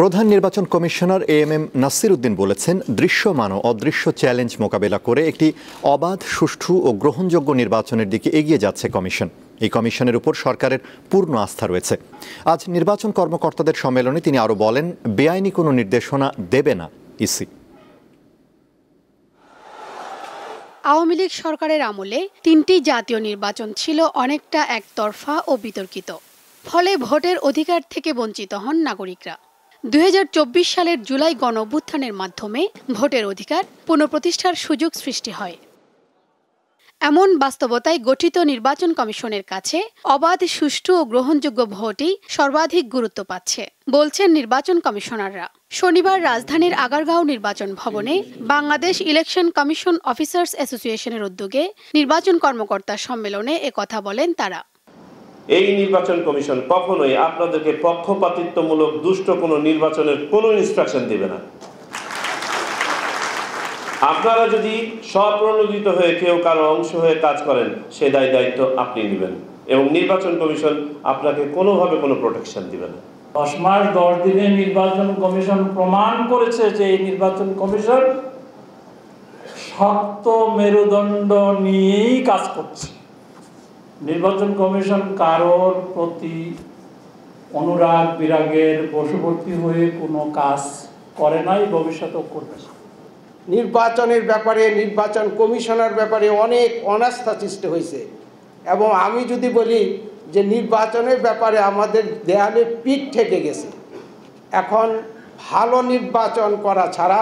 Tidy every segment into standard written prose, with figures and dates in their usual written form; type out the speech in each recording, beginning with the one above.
প্রধান নির্বাচন commissioner AMM Nasir Uddin বলেছেন, দৃশ্যমান ও অদৃশ্য চ্যালেঞ্জ মোকাবেলা করে একটি অবাধ, সুষ্ঠু ও গ্রহণযোগ্য নির্বাচনের দিকে এগিয়ে যাচ্ছে কমিশন। এই কমিশনের উপর সরকারের পূর্ণ আস্থা রয়েছে। আজ নির্বাচন কর্মকর্তাদের সম্মেলনে তিনি আরও বলেন, বেআইনি কোনো নির্দেশনা দেবে না ইসি। আওয়ামী লীগ সরকারের আমলে ৩টি জাতীয় নির্বাচন ছিল অনেকটা একতরফা ও বিতর্কিত। ফলে ভোটের অধিকার থেকে বঞ্চিত হন নাগরিকরা। ২০২৪ সালের জুলাই গণঅভ্যুত্থানের মাধ্যমে ভোটের অধিকার পুনঃপ্রতিষ্ঠার সুযোগ সৃষ্টি হয়। এমন বাস্তবতায় গঠিত নির্বাচন কমিশনের কাছে অবাধ, সুষ্ঠু ও গ্রহণযোগ্য ভোটই সর্বাধিক গুরুত্ব পাচ্ছে বলছেন নির্বাচন কমিশনাররা। শনিবার রাজধানীর আগারগাঁও নির্বাচন ভবনে বাংলাদেশ ইলেকশন কমিশন অফিসার্স অ্যাসোসিয়েশনের উদ্যোগে নির্বাচন কর্মকর্তা সম্মেলনে একথা বলেন তারা। এই নির্বাচন কমিশন কখনোই আপনাদেরকে পক্ষপাতিত্বমূলক দুষ্ট কোনো নির্বাচনের কোনো ইনস্ট্রাকশন দেবে না। আপনারা যদি স্বপ্রণোদিত হয়ে কেউ কারো অংশ হয়ে কাজ করেন, সে দায়িত্ব আপনি নেবেন এবং নির্বাচন কমিশন আপনাকে কোনোভাবে কোনো প্রোটেকশন দিবে না। 10 মাস 10 দিনে নির্বাচন কমিশন প্রমাণ করেছে যে এই নির্বাচন কমিশন শক্ত মেরুদণ্ড নিয়েই কাজ করছে। নির্বাচন কমিশন কারোর প্রতি অনুরাগ বিরাগের বশবর্তী হয়ে কোনো কাজ করে নাই, ভবিষ্যতেও করবে না। নির্বাচনের ব্যাপারে, নির্বাচন কমিশনের ব্যাপারে অনেক অনাস্থা সৃষ্টি হয়েছে এবং আমি যদি বলি যে নির্বাচনের ব্যাপারে আমাদের দেয়ালে পিঠ ঠেকে গেছে। এখন ভালো নির্বাচন করা ছাড়া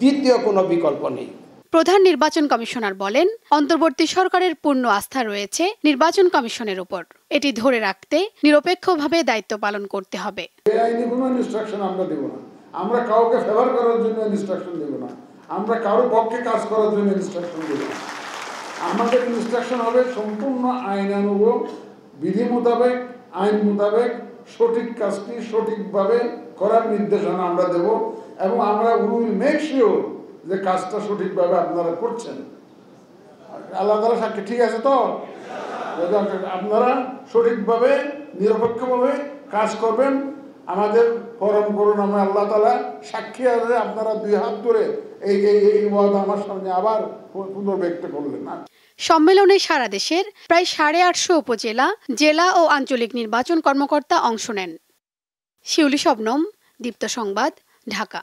দ্বিতীয় কোনো বিকল্প নেই। প্রধান নির্বাচন কমিশনার বলেন, অন্তর্বর্তী সরকারের পূর্ণ আস্থা রয়েছে নির্বাচন কমিশনের উপর। এটি ধরে রাখতে নিরপেক্ষভাবে দায়িত্ব পালন করতে হবে। বেআইনি কোনো ইনস্ট্রাকশন আমরা দেব না। আমরা কাউকে ফেভার করার জন্য ইনস্ট্রাকশন দেব না। আমরা কারোর পক্ষে কাজ করার জন্য ইনস্ট্রাকশন দেব না। আমাদের ইনস্ট্রাকশন হবে সম্পূর্ণ আইনানুগ, বিধি মোতাবেক, আইন মোতাবেক সঠিক কাজটি সঠিকভাবে করার নির্দেশনা আমরা দেব এবং আমরা উইল মেক শিওর যে কাজটা সঠিকভাবে আপনারা করছেন। আল্লাহ তাআলা সাক্ষী, ঠিক আছে তো? আপনারা সঠিকভাবে নিরপেক্ষভাবে কাজ করবেন, আমাদের পরম করুণাময় আল্লাহ তাআলা সাক্ষী আছে। আপনারা 2 হাত ধরে এই ওয়াদা আমার সামনে আবার পুনর্ব্যক্ত করলেন না। সম্মেলনে সারা দেশের প্রায় 850 উপজেলা, জেলা ও আঞ্চলিক নির্বাচন কর্মকর্তা অংশ নেন। শিউলি শবনম, দীপ্ত সংবাদ, ঢাকা।